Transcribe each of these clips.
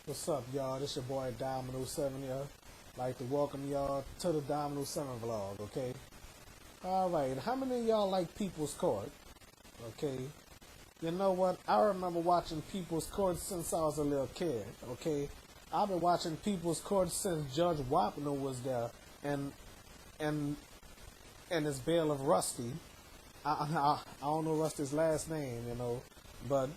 What's up, y'all? This your boy Domino 7 here. Like to welcome y'all to the Domino 7 vlog, okay? Alright, how many of y'all like People's Court? Okay. You know what? I remember watching People's Court since I was a little kid, okay? I've been watching People's Court since Judge Wapner was there and and and his bail of Rusty. I don't know Rusty's last name, but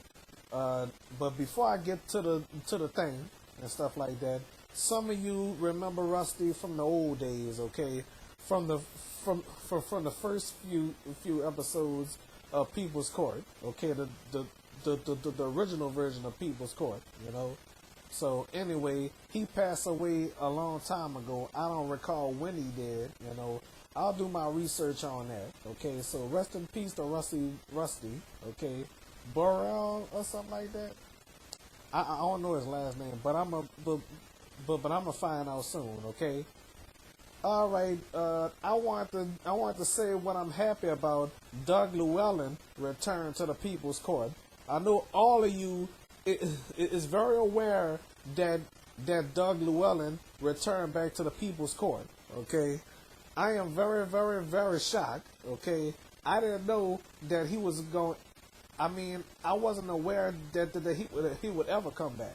but before I get to the thing and stuff like that, some of you remember Rusty from the old days, okay? From the first few episodes of People's Court, okay? The original version of People's Court. So anyway, he passed away a long time ago. I don't recall when he did. I'll do my research on that. Okay, so rest in peace to Rusty. Okay, Burrell or something like that. I don't know his last name, but I'm gonna find out soon. Okay. All right. I want to say what I'm happy about. Doug Llewelyn returned to the People's Court. I know all of you is very aware that Doug Llewelyn returned back to the People's Court. Okay. I am very, very, very shocked, okay? I didn't know that he was going... I mean, I wasn't aware that he would ever come back,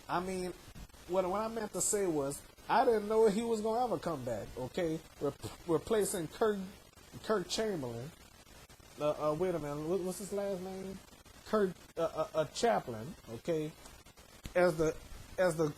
I mean, what I meant to say was, I didn't know he was going to ever come back, okay? Replacing Kirk Chamberlain. Wait a minute, what's his last name? Kirk Chaplin, okay? As the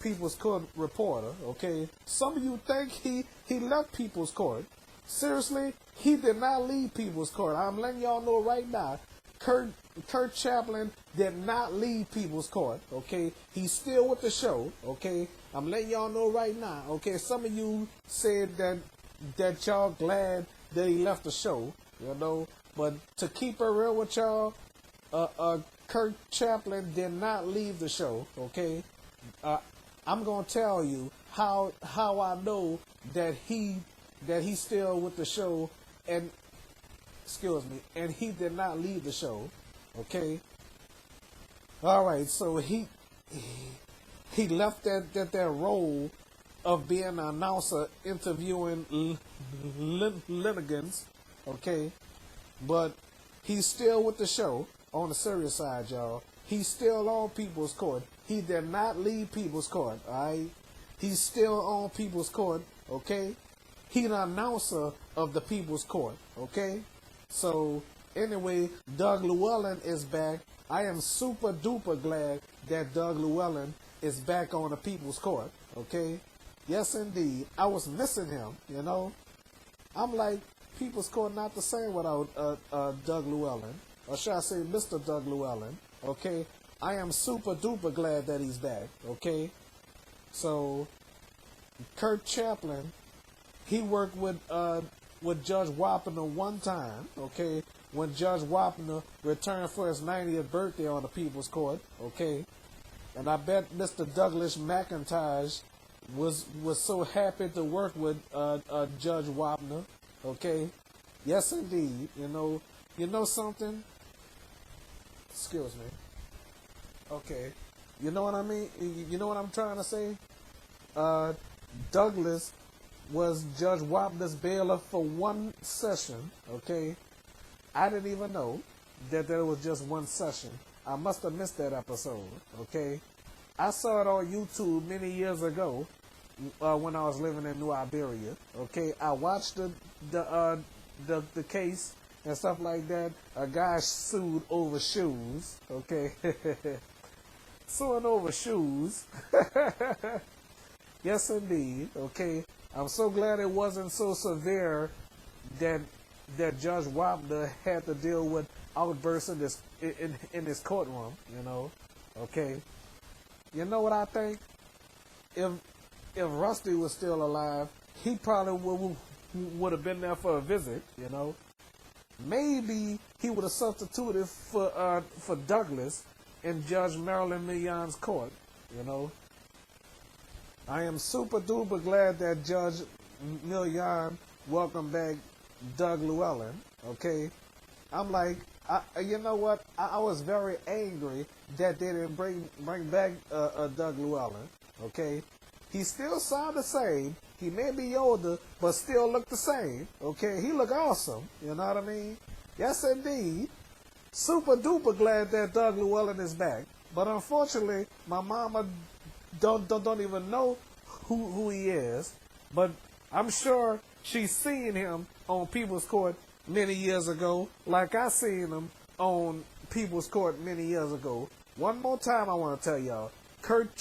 People's Court reporter, okay? Some of you think he left People's Court. Seriously, he did not leave People's Court. I'm letting y'all know right now. Kurt Chaplin did not leave People's Court, okay? He's still with the show, okay? I'm letting y'all know right now, okay? Some of you said that y'all glad that he left the show, But to keep it real with y'all, Kurt Chaplin did not leave the show, okay? I'm gonna tell you how I know that he's still with the show, and and he did not leave the show, okay? All right, so he left that role of being an announcer interviewing litigants, okay? But he's still with the show on the serious side, y'all. He's still on People's Court. He did not leave People's Court, alright? He's still on People's Court, okay? He's the announcer of the People's Court, okay? So, anyway, Doug Llewelyn is back. I am super duper glad that Doug Llewelyn is back on the People's Court, okay? Yes, indeed. I was missing him, I'm like, People's Court not the same without Doug Llewelyn. Or should I say Mr. Doug Llewelyn, okay? I am super duper glad that he's back, okay? So, Kurt Chaplin, he worked with Judge Wapner one time, okay? When Judge Wapner returned for his 90th birthday on the People's Court, okay? And I bet Mr. Douglas McIntosh was so happy to work with Judge Wapner, okay? Yes, indeed. You know something? Excuse me. Okay. You know what I mean? You know what I'm trying to say? Douglas was Judge Wapner's bailiff for one session, okay? I didn't even know that there was just one session. I must have missed that episode, okay? I saw it on YouTube many years ago when I was living in New Iberia, okay? I watched the case and stuff like that. A guy sued over shoes, okay? Suing over shoes. Yes, indeed, okay? I'm so glad it wasn't so severe that Judge Wapner had to deal with outbursts in this courtroom, okay? You know what I think? If Rusty was still alive, he probably would have been there for a visit, Maybe he would have substituted for Douglas in Judge Marilyn Million's court, I am super duper glad that Judge Million welcomed back Doug Llewelyn, okay? I'm like, You know what? I was very angry that they didn't bring back Doug Llewelyn. Okay, he still sound the same. He may be older, but still look the same. Okay, he look awesome. You know what I mean? Yes, indeed. Super duper glad that Doug Llewelyn is back. But unfortunately, my mama don't even know who he is. But I'm sure she's seen him on People's Court many years ago, like I seen him on People's Court many years ago. One more time I want to tell y'all, Kurt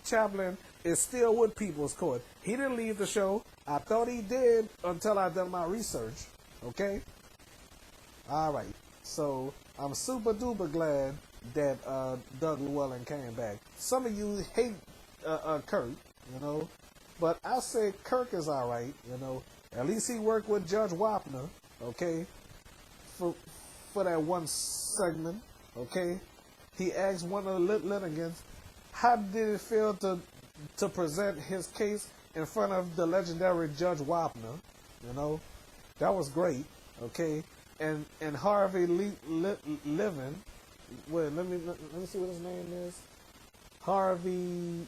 Chaplin is still with People's Court. He didn't leave the show. I thought he did until I done my research. Okay? Alright. So, I'm super duper glad that Doug Llewelyn came back. Some of you hate Kirk, you know, but I say Kirk is alright, you know. At least he worked with Judge Wapner, okay, for that one segment, okay. He asked one of the litigants, how did it feel to present his case in front of the legendary Judge Wapner, you know. That was great, okay. And Harvey Levin, wait, let me see what his name is. Harvey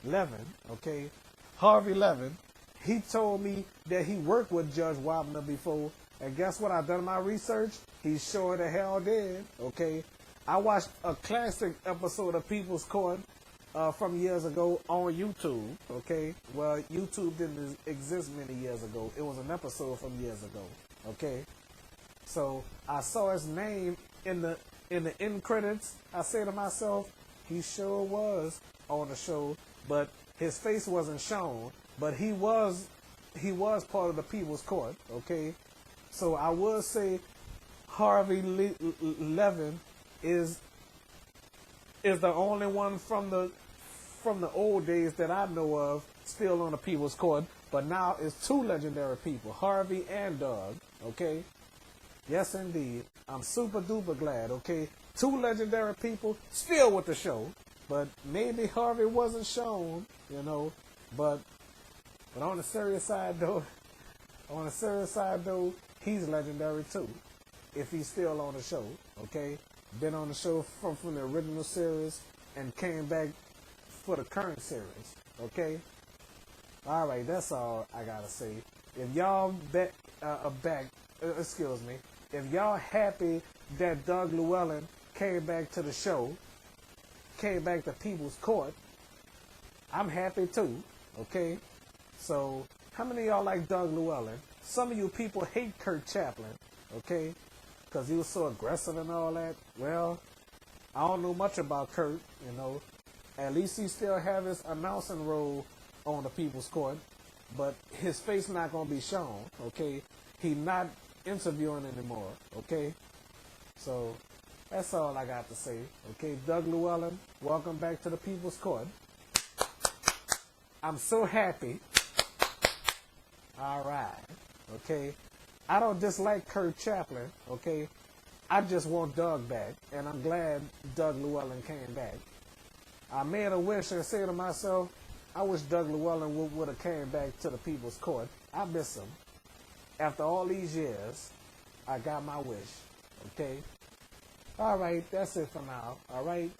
Levin, okay. Harvey Levin, he told me that he worked with Judge Wapner before, and guess what? I done my research. He sure the hell did, okay. I watched a classic episode of People's Court from years ago on YouTube, okay. Well, YouTube didn't exist many years ago. It was an episode from years ago, okay. So I saw his name in the end credits. I said to myself, he sure was on the show, but his face wasn't shown. But he was part of the People's Court, okay. So I would say Harvey Levin is the only one from the old days that I know of still on the People's Court. But now it's two legendary people, Harvey and Doug, okay. Yes, indeed. I'm super duper glad, okay? Two legendary people still with the show, but maybe Harvey wasn't shown, you know, but on the serious side though, he's legendary too, if he's still on the show, okay? Been on the show from the original series and came back for the current series, okay? All right, that's all I gotta say. If y'all if y'all happy that Doug Llewelyn came back to the show, came back to People's Court, I'm happy too, okay? So, how many of y'all like Doug Llewelyn? Some of you people hate Kurt Chaplin, okay? Because he was so aggressive and all that. Well, I don't know much about Kurt, you know. At least he still have his announcing role on the People's Court, but his face not going to be shown, okay? He not interviewing anymore, okay? So that's all I got to say, okay? Doug Llewelyn, welcome back to the People's Court. I'm so happy. All right, okay? I don't dislike Kurt Chaplin, okay? I just want Doug back, and I'm glad Doug Llewelyn came back. I made a wish and said to myself, I wish Doug Llewelyn would have came back to the People's Court. I miss him. After all these years, I got my wish, okay? All right, that's it for now, all right?